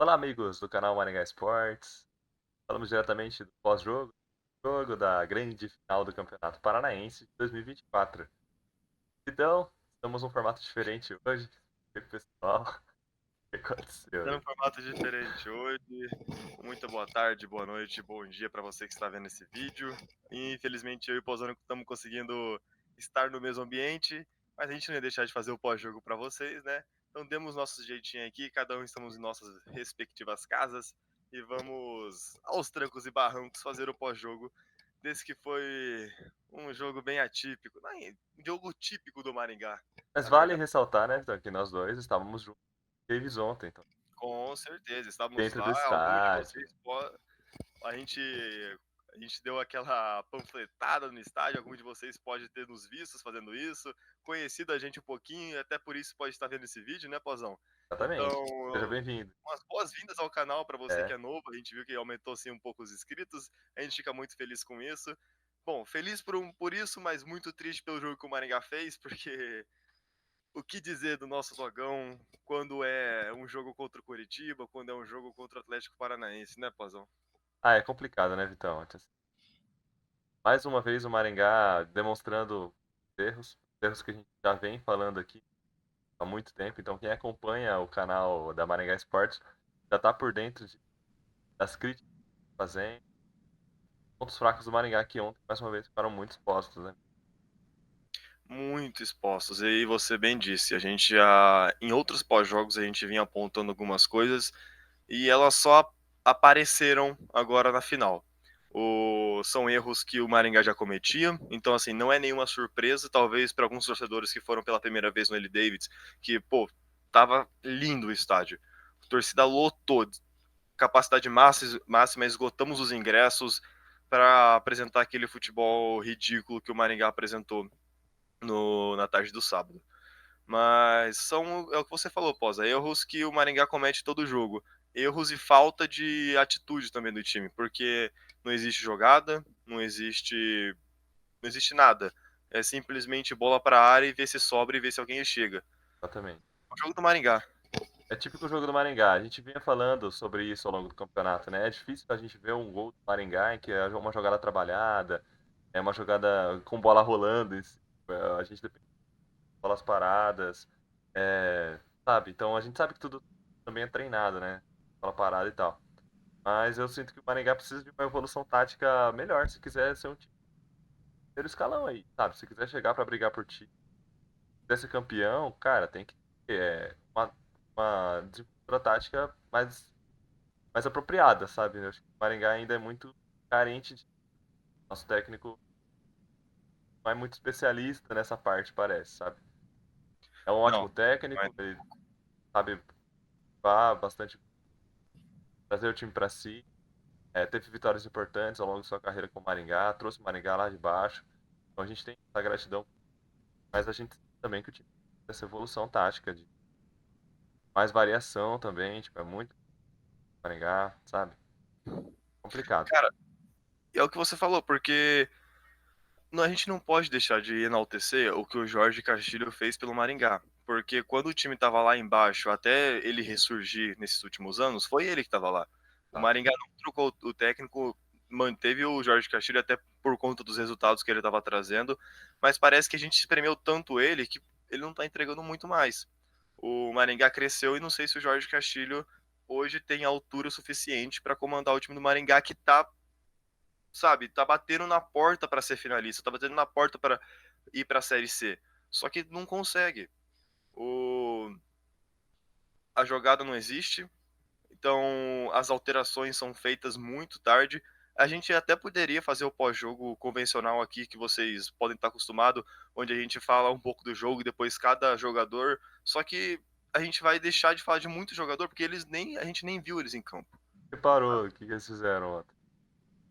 Olá, amigos do canal Maringá Esportes. Falamos diretamente do pós-jogo, jogo da grande final do Campeonato Paranaense de 2024. Então, estamos num formato diferente hoje. E aí, pessoal, o que aconteceu Tá aí? num formato diferente hoje. Muita boa tarde, boa noite, bom dia para você que está vendo esse vídeo. Infelizmente eu e o Pozzano estamos conseguindo estar no mesmo ambiente, mas a gente não ia deixar de fazer o pós-jogo para vocês, né? Então demos nosso jeitinho aqui, cada um estamos em nossas respectivas casas e vamos aos trancos e barrancos fazer o pós-jogo desse que foi um jogo bem atípico, um jogo típico do Maringá, Mas na vale verdade. ressaltar, né, Vitor, que nós dois estávamos juntos eles ontem, então, Com certeza, estávamos dentro do lá, algum de estádio. vocês a gente a gente deu aquela panfletada no estádio, algum de vocês pode ter nos vistos fazendo isso, conhecido a gente um pouquinho, e até por isso pode estar vendo esse vídeo, né, Pozão? Então, Exatamente. Seja bem-vindo. umas boas-vindas ao canal para você que É, é novo, a gente viu que aumentou sim um pouco os inscritos, a gente fica muito feliz com isso. Bom, feliz por isso, mas muito triste pelo jogo que o Maringá fez, porque o que dizer do nosso Dogão quando é um jogo contra o Curitiba, quando é um jogo contra o Atlético Paranaense, né, Pozão? é complicado, né, Vitão? Mais uma vez o Maringá demonstrando erros que a gente já vem falando aqui há muito tempo. Então, quem acompanha o canal da Maringá Esportes já está por dentro das críticas que fazem. Pontos fracos do Maringá que ontem, mais uma vez, ficaram muito expostos, né? Muito expostos. E aí você bem disse, a gente já em outros pós-jogos a gente vinha apontando algumas coisas e elas só apareceram agora na final. São erros que o Maringá já cometia, então assim, não é nenhuma surpresa, talvez para alguns torcedores que foram pela primeira vez no L Davids, que, pô, tava lindo o estádio. A torcida lotou, capacidade máxima, esgotamos os ingressos para apresentar aquele futebol ridículo que o Maringá apresentou na tarde do sábado. Mas é o que você falou, Posa, erros que o Maringá comete todo jogo. Erros e falta de atitude também do time, porque não existe jogada, não existe nada. É simplesmente bola para a área e ver se sobra e ver se alguém chega. Exatamente. O jogo do Maringá. É típico jogo do Maringá. A gente vinha falando sobre isso ao longo do campeonato, né? É difícil a gente ver um gol do Maringá em que é uma jogada trabalhada, é uma jogada com bola rolando. A gente depende de bolas paradas, sabe? Então a gente sabe que tudo também é treinado, né? Bola parada e tal. Mas eu sinto que o Maringá precisa de uma evolução tática melhor se quiser ser um time de primeiro escalão aí, sabe? Se quiser chegar para brigar por ti, quiser ser campeão, cara, tem que ter uma desenvoltura tática mais apropriada, sabe? Eu acho que o Maringá ainda é muito carente de. Nosso técnico não é muito especialista nessa parte, parece, sabe? É um Não, ótimo não é. técnico, ele sabe levar bastante, trazer o time para si. Teve vitórias importantes ao longo da sua carreira com o Maringá, trouxe o Maringá lá de baixo. Então a gente tem essa gratidão, mas a gente também que o time tem essa evolução tática, de mais variação também, tipo, é muito Maringá, sabe? Complicado. Cara, é o que você falou, porque a gente não pode deixar de enaltecer o que o Jorge Castilho fez pelo Maringá. Porque quando o time estava lá embaixo, até ele ressurgir nesses últimos anos, foi ele que estava lá. O Tá? Maringá não trocou o técnico, manteve o Jorge Castilho até por conta dos resultados que ele estava trazendo, mas parece que a gente espremeu tanto ele que ele não está entregando muito mais. O Maringá cresceu e não sei se o Jorge Castilho hoje tem altura suficiente para comandar o time do Maringá que está, sabe, tá batendo na porta para ser finalista, tá batendo na porta para ir para a Série C. Só que não consegue. O... A jogada não existe, então as alterações são feitas muito tarde. A gente até poderia fazer o pós-jogo convencional aqui, que vocês podem estar acostumados, onde a gente fala um pouco do jogo e depois cada jogador. Só que a gente vai deixar de falar de muito jogador, porque a gente nem viu eles em campo. E parou, o que que eles fizeram ontem?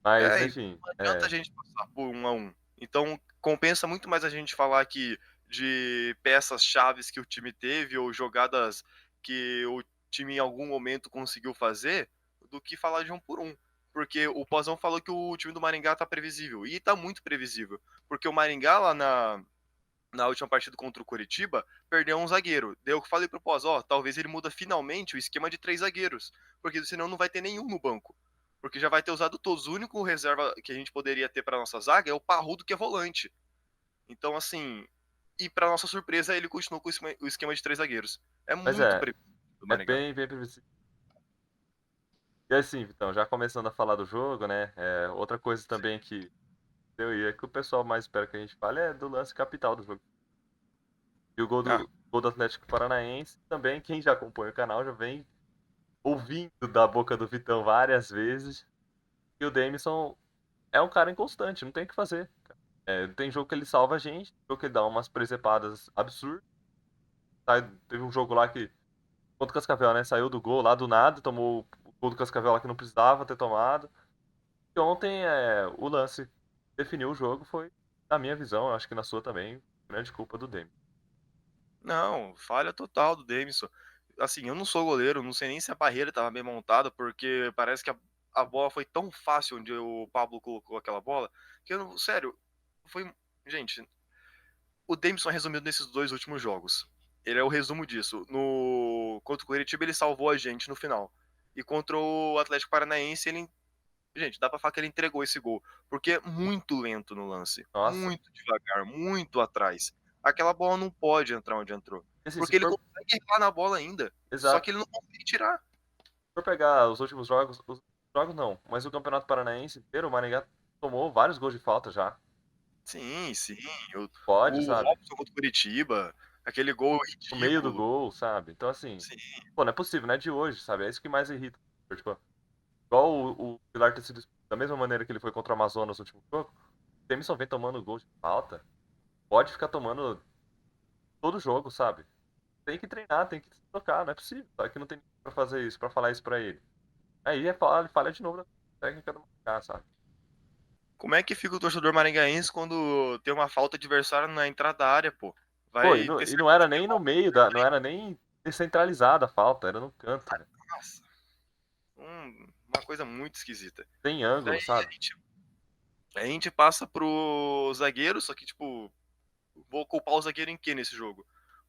Mas, E enfim, não adianta a gente passar por um a um. Então, compensa muito mais a gente falar aqui de peças chaves que o time teve ou jogadas que o time em algum momento conseguiu fazer, do que falar de um por um. Porque o Pozão falou que o time do Maringá tá previsível. E tá muito previsível. Porque o Maringá lá na última partida contra o Coritiba, perdeu um zagueiro. Daí eu falei pro Pós, talvez ele muda finalmente o esquema de 3 zagueiros, porque senão não vai ter nenhum no banco. Porque já vai ter usado todos. O único reserva que a gente poderia ter pra nossa zaga é o Parrudo, que é volante. Então, assim, e pra nossa surpresa, ele continuou com o esquema de 3 zagueiros. É Mas muito previsível do é Maringá. bem, bem previsível. E assim, Vitão, já começando a falar do jogo, né? Outra coisa também que eu ia que o pessoal mais espera que a gente fale é do lance capital do jogo. E o Ah, gol do Atlético Paranaense também, quem já acompanha o canal já vem ouvindo da boca do Vitão várias vezes. E o Davidson é um cara inconstante, não tem o que fazer. Tem jogo que ele salva a gente, tem jogo que ele dá umas presepadas absurdas. Teve um jogo lá que, contra o Cascavel, né? Saiu do gol lá do nada, tomou o gol do Cascavel lá que não precisava ter tomado. E ontem o lance que definiu o jogo foi, na minha visão, acho que na sua também, grande culpa do Demi. não, falha total do Davidson. Assim, eu não sou goleiro, não sei nem se a barreira estava bem montada, porque parece que a bola foi tão fácil onde o Pablo colocou aquela bola, que eu não, sério, foi, gente, o Davidson é resumido nesses 2 últimos jogos. Ele é o resumo disso. No contra o Curitiba ele salvou a gente no final. E contra o Atlético Paranaense ele, gente, dá pra falar que ele entregou esse gol, porque é muito lento no lance, Nossa, muito devagar, muito atrás. Aquela bola não pode entrar onde entrou, assim, se porque ele for, consegue errar na bola ainda, só exato, que ele não consegue tirar. se for pegar os jogos não, mas o Campeonato Paranaense inteiro, o Maringá tomou vários gols de falta já. Sim, sim. O, Pode, o sabe? Robson contra o Curitiba, aquele gol No meio do ridículo. gol, sabe? Então, assim, Sim, pô, não é possível, não é de hoje, sabe? É isso que mais irrita. Tipo, igual o Pilar ter sido expulso da mesma maneira que ele foi contra o Amazonas no último jogo, o Temison vem tomando gol de falta, pode ficar tomando todo jogo, sabe? Tem que treinar, tem que se tocar, não é possível. Só que não tem ninguém pra fazer isso, pra falar isso pra ele. Aí falha de novo na técnica do Maringá, sabe? como é que fica o torcedor maringaense quando tem uma falta adversária na entrada da área, pô? Pô, Vai ter e não certeza era que nem no meio não era nem descentralizada a falta, era no canto, né? nossa, uma coisa muito esquisita. Tem Daí ângulo, sabe? a gente passa pro zagueiro, só que, tipo, vou culpar o zagueiro em quê nesse jogo?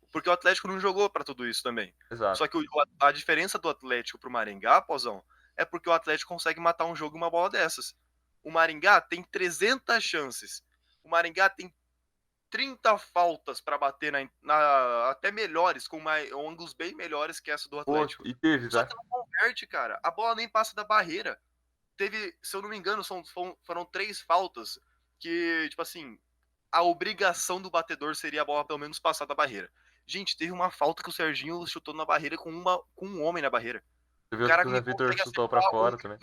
Porque o Atlético não jogou pra tudo isso também. Só Exato. que a diferença do Atlético pro Maringá, Pozão, é porque o Atlético consegue matar um jogo em uma bola dessas. O Maringá tem 300 chances. O Maringá tem 30 faltas pra bater até melhores, com ângulos bem melhores que essa do Pô, Atlético. e teve, Só tá? que não converte, cara. A bola nem passa da barreira. Se eu não me engano, foram 3 faltas que, tipo assim, a obrigação do batedor seria a bola pelo menos passar da barreira. Gente, teve uma falta que o Serginho chutou na barreira com um homem na barreira. Você O viu que cara o Zé nem Vitor consegue chutou pra acertar um. fora também.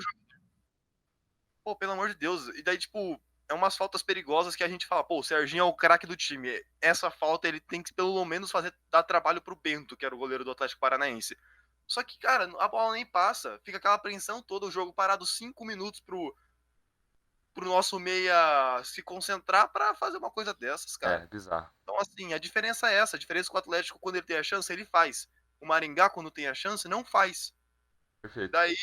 Pô, pelo amor de Deus. E daí, tipo, é umas faltas perigosas que a gente fala, pô, o Serginho é o craque do time. Essa falta ele tem que pelo menos dar trabalho pro Bento, que era o goleiro do Atlético Paranaense. Só que, cara, a bola nem passa. Fica aquela apreensão toda, o jogo parado 5 minutos pro nosso meia se concentrar pra fazer uma coisa dessas, cara. Bizarro. Então, assim, a diferença é essa. A diferença é que o Atlético, quando ele tem a chance, ele faz. O Maringá, quando tem a chance, não faz. Perfeito. Daí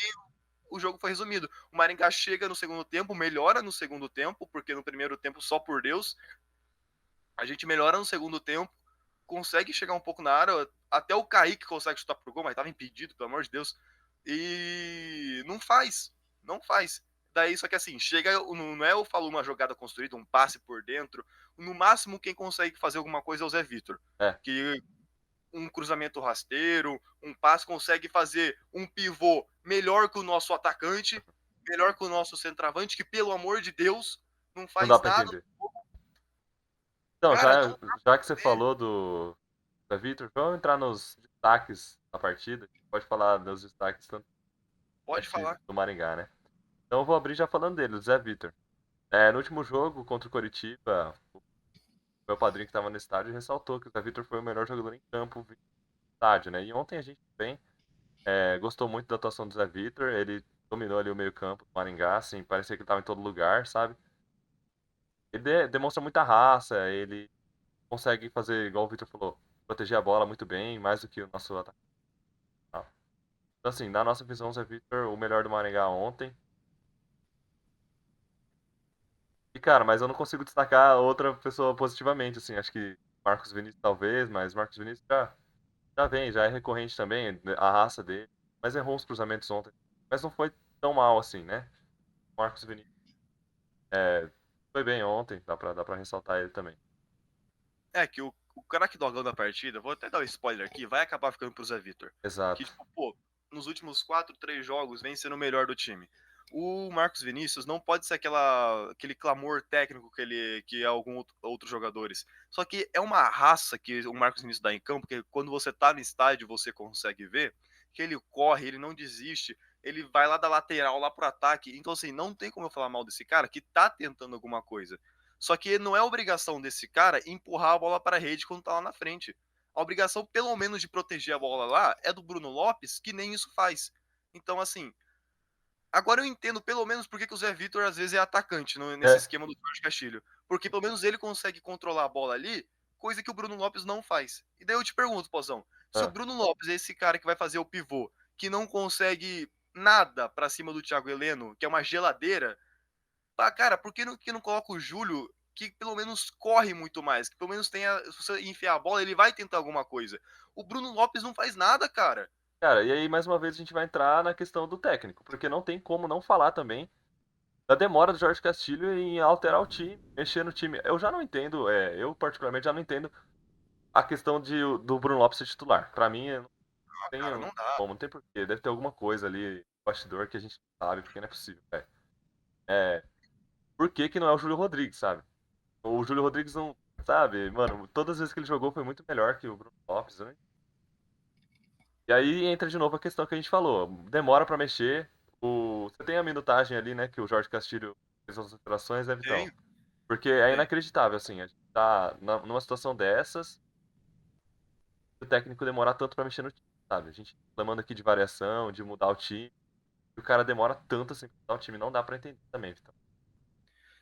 o jogo foi resumido. O Maringá chega no segundo tempo, melhora no segundo tempo, porque no primeiro tempo, só por Deus. A gente melhora no segundo tempo, consegue chegar um pouco na área. Até o Kaique consegue chutar pro gol, mas tava impedido, pelo amor de Deus. E não faz. Não faz. Daí, só que assim, chega, não é eu falo uma jogada construída, um passe por dentro. No máximo, quem consegue fazer alguma coisa é o Zé Vitor. É, Que um cruzamento rasteiro, um passe, consegue fazer um pivô melhor que o nosso atacante, melhor que o nosso centroavante, que pelo amor de Deus não não dá faz pra nada. entender. Então, Cara, não dá pra já que você entender. falou do Zé Vitor, vamos entrar nos destaques da partida. Pode falar dos destaques tanto da Pode partida falar. do Maringá, né? Então eu vou abrir já falando dele, do Zé Vitor. No último jogo contra o Coritiba, o meu padrinho que estava no estádio ressaltou que o Zé Vitor foi o melhor jogador em campo no estádio, né? E ontem a gente também gostou muito da atuação do Zé Vitor. Ele dominou ali o meio-campo do Maringá, assim, parecia que ele estava em todo lugar, sabe? Ele demonstra muita raça, ele consegue fazer, igual o Vitor falou, proteger a bola muito bem, mais do que o nosso atacante. Então, assim, na nossa visão, o Zé Vitor, o melhor do Maringá ontem. E, cara, mas eu não consigo destacar outra pessoa positivamente, assim, acho que Marcos Vinícius talvez, mas Marcos Vinícius já vem, já é recorrente também, a raça dele. Mas errou uns cruzamentos ontem. Mas não foi tão mal assim, né? Marcos Vinícius é, foi bem ontem, dá pra ressaltar ele também. É que o craque dogão da partida, vou até dar um spoiler aqui, vai acabar ficando pro Zé Vitor. Que, Exato. tipo, pô, nos últimos 4, 3 jogos vem sendo o melhor do time. O Marcos Vinícius não pode ser aquele clamor técnico que é alguns outros jogadores. Só que é uma raça que o Marcos Vinícius dá em campo, que quando você tá no estádio você consegue ver, que ele corre, ele não desiste, ele vai lá da lateral, lá pro ataque. Então, assim, não tem como eu falar mal desse cara que tá tentando alguma coisa. Só que não é obrigação desse cara empurrar a bola para a rede quando tá lá na frente. A obrigação, pelo menos, de proteger a bola lá é do Bruno Lopes, que nem isso faz. Então, assim, agora eu entendo pelo menos por que o Zé Vitor às vezes é atacante nesse É, esquema do Jorge Castilho. Porque pelo menos ele consegue controlar a bola ali, coisa que o Bruno Lopes não faz. E daí eu te pergunto, Pozão, se o é. Bruno Lopes é esse cara que vai fazer o pivô, que não consegue nada para cima do Thiago Heleno, que é uma geladeira, ah, cara, por que não coloca o Júlio, que pelo menos corre muito mais, que pelo menos tenha, se você enfiar a bola, ele vai tentar alguma coisa. O Bruno Lopes não faz nada, cara. Cara, e aí mais uma vez a gente vai entrar na questão do técnico, porque não tem como não falar também da demora do Jorge Castilho em alterar o time, mexer no time. Eu já não entendo, eu particularmente já não entendo a questão do Bruno Lopes ser titular. Pra mim, eu não Ah, cara, tenho não dá. como, não tem porquê. Deve ter alguma coisa ali no bastidor que a gente não sabe, porque não é possível, velho. É, por que que não é o Júlio Rodrigues, sabe? O Júlio Rodrigues não, sabe, mano, todas as vezes que ele jogou foi muito melhor que o Bruno Lopes, né? E aí entra de novo a questão que a gente falou. Demora pra mexer. Você tem a minutagem ali, né, que o Jorge Castilho fez as alterações, né, Vitão? Tem, Porque é tem. inacreditável, assim, a gente tá numa situação dessas, o técnico demorar tanto pra mexer no time, sabe? A gente reclamando aqui de variação, de mudar o time, e o cara demora tanto assim pra mudar o time, não dá pra entender também, Vitão.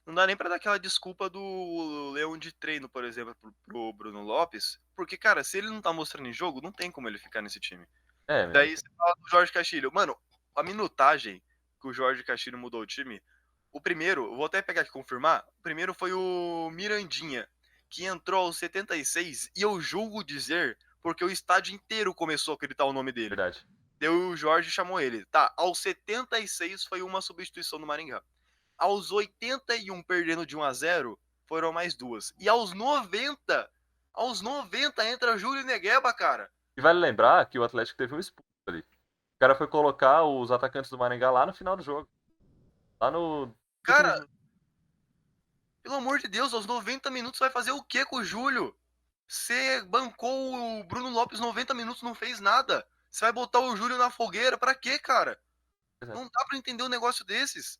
Não dá nem pra dar aquela desculpa do leão de treino, por exemplo, pro Bruno Lopes, porque, cara, se ele não tá mostrando em jogo, não tem como ele ficar nesse time. Não Daí tem. você fala do Jorge Castilho. Mano, a minutagem que o Jorge Castilho mudou o time, o primeiro, vou até pegar aqui e confirmar, o primeiro foi o Mirandinha, que entrou aos 76, e eu julgo dizer, porque o estádio inteiro começou a gritar o nome dele. Verdade. Deu o Jorge chamou ele. Tá, aos 76 foi uma substituição do Maringá. Aos 81, perdendo de 1-0, foram mais duas. E aos 90 entra Júlio Negueba, cara. E vale lembrar que o Atlético teve um expulso ali. O cara foi colocar os atacantes do Maringá lá no final do jogo. Lá no último Cara, minuto. pelo amor de Deus, aos 90 minutos vai fazer o que com o Júlio? Você bancou o Bruno Lopes 90 minutos, não fez nada. Você vai botar o Júlio na fogueira, pra quê, cara? Pois é, Não dá pra entender um negócio desses.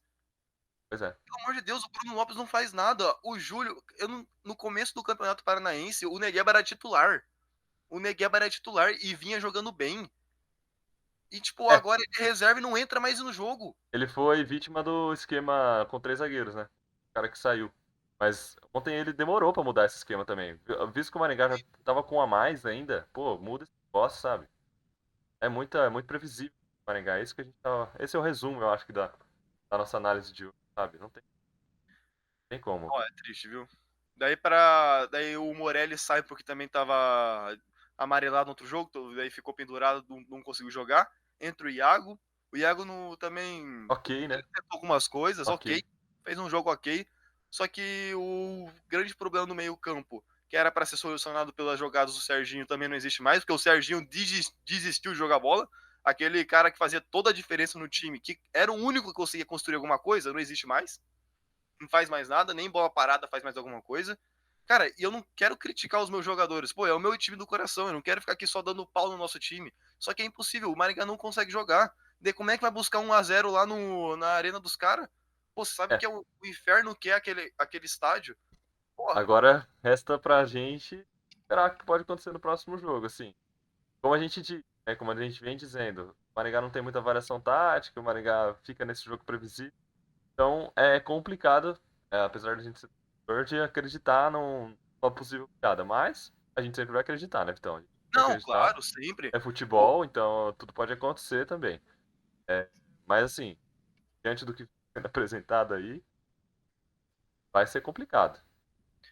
pois é. Pelo amor de Deus, o Bruno Lopes não faz nada. O Júlio, no começo do Campeonato Paranaense, o Negueba era titular. O Negueba era titular e vinha jogando bem. E, tipo, É, agora ele é reserva e não entra mais no jogo. ele foi vítima do esquema com três zagueiros, né? O cara que saiu. Mas ontem ele demorou pra mudar esse esquema também. Visto que o Maringá já tava com um a mais ainda, pô, muda esse negócio, sabe? É muito previsível o Maringá. É isso que a gente tava. Esse é o resumo, eu acho que da nossa análise de hoje, sabe? Não tem como. Ó, é triste, viu? Daí o Morelli sai porque também tava amarelado no outro jogo, daí ficou pendurado, não conseguiu jogar. Entra o Iago. O Iago também. Ok, Ele né? tentou algumas coisas, ok. Ok. Fez um jogo ok. Só que o grande problema no meio-campo, que era para ser solucionado pelas jogadas do Serginho, também não existe mais, porque o Serginho desistiu de jogar bola. Aquele cara que fazia toda a diferença no time, que era o único que conseguia construir alguma coisa, não existe mais. Não faz mais nada, nem bola parada faz mais alguma coisa. Cara, e eu não quero criticar os meus jogadores. Pô, é o meu time do coração. Eu não quero ficar aqui só dando pau no nosso time. Só que é impossível. O Maringá não consegue jogar. De como é que vai buscar 1-0 lá na arena dos caras? Pô, você sabe É. que é o inferno que é aquele estádio? Porra. Agora resta pra gente esperar o que pode acontecer no próximo jogo, assim. Como a gente, como a gente vem dizendo, o Maringá não tem muita variação tática, o Maringá fica nesse jogo previsível. Então é complicado, apesar de a gente ser torcedor, de acreditar numa possível piada. Mas a gente sempre vai acreditar, né, Vitão? A gente vai Não, acreditar. claro, sempre. É Pô, futebol, então tudo pode acontecer também. É, mas assim, diante do que foi apresentado aí, vai ser complicado.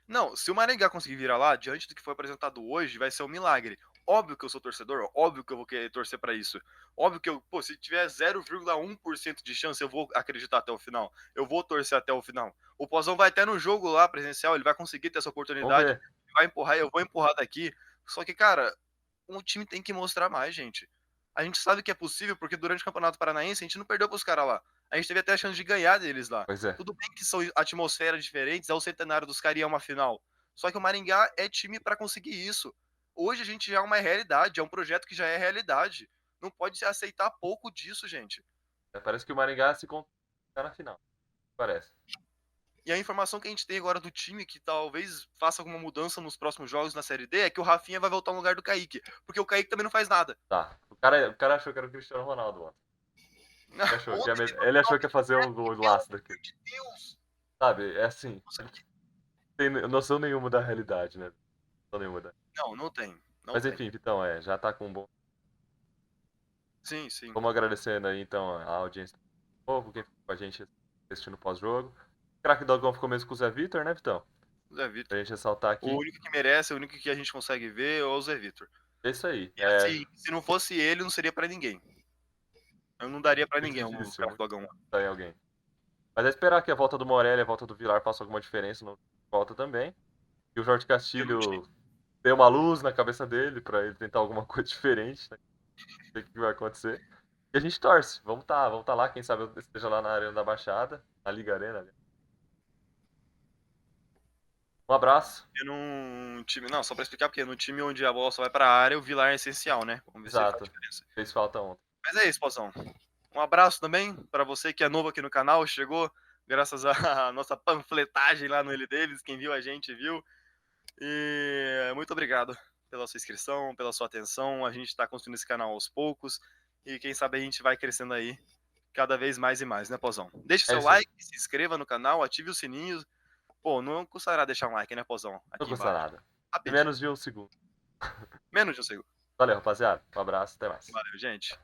Não, se o Maringá conseguir virar lá, diante do que foi apresentado hoje, vai ser um milagre. Óbvio que eu sou torcedor, óbvio que eu vou querer torcer pra isso. Óbvio que se tiver 0,1% de chance, eu vou acreditar até o final. Eu vou torcer até o final. O Pozão vai até no jogo lá, presencial, ele vai conseguir ter essa Vamos oportunidade, ver. vai empurrar, eu vou empurrar daqui. Só que, cara, o time tem que mostrar mais, gente. A gente sabe que é possível, porque durante o Campeonato Paranaense a gente não perdeu pros caras lá. A gente teve até a chance de ganhar deles lá. Pois é. Tudo bem que são atmosferas diferentes, é o centenário dos caras e é uma final. Só que o Maringá é time para conseguir isso. Hoje a gente já é uma realidade, é um projeto que já é realidade. Não pode se aceitar pouco disso, gente. Parece que o Maringá se ficar na final. Parece. E a informação que a gente tem agora do time, que talvez faça alguma mudança nos próximos jogos na Série D, é que o Rafinha vai voltar no lugar do Kaique. Porque o Kaique também não faz nada. Tá. O cara achou que era o Cristiano Ronaldo ontem. Ele achou que ia fazer um gol laço daqui. Meu Deus! Sabe, é assim. Tem noção nenhuma da realidade, né? Noção nenhuma da... Não tem. Mas enfim, Vitão, já tá com um bom. Sim, sim. Vamos agradecendo aí, então, a audiência do povo, quem ficou com a gente assistindo o pós-jogo. O craque Dogão ficou mesmo com o Zé Vitor, né, Vitão? Zé Vitor. Pra gente ressaltar aqui. O único que merece, o único que a gente consegue ver é o Zé Vitor. É isso aí. E assim, se não fosse ele, não seria pra ninguém. Eu não daria pra ninguém um craque Dogão. Tá em alguém. Mas é esperar que a volta do Morelli e a volta do Vilar façam alguma diferença no volta também. E o Jorge Castilho dê uma luz na cabeça dele pra ele tentar alguma coisa diferente, né? Não sei o que vai acontecer. E a gente torce. Vamos tá lá, quem sabe eu esteja lá na Arena da Baixada, na Liga Arena. Um abraço. E num time, não, só pra explicar, porque no time onde a bola só vai pra área, o Vilar é essencial, né? Vamos ver se ele faz diferença. Fez falta ontem. Mas é isso, Pozão. Um abraço também pra você que é novo aqui no canal, chegou graças à nossa panfletagem lá no Ele Deles, quem viu a gente viu. E muito obrigado pela sua inscrição, pela sua atenção. A gente tá construindo esse canal aos poucos e quem sabe a gente vai crescendo aí cada vez mais e mais, né, Pozão? Deixe seu like, se inscreva no canal, ative o sininho. Pô, não custará deixar um like, né, Pozão? Aqui não custa nada. Rapidinho. Menos de um segundo. Menos de um segundo. Valeu, rapaziada. Um abraço, até mais. Valeu, gente.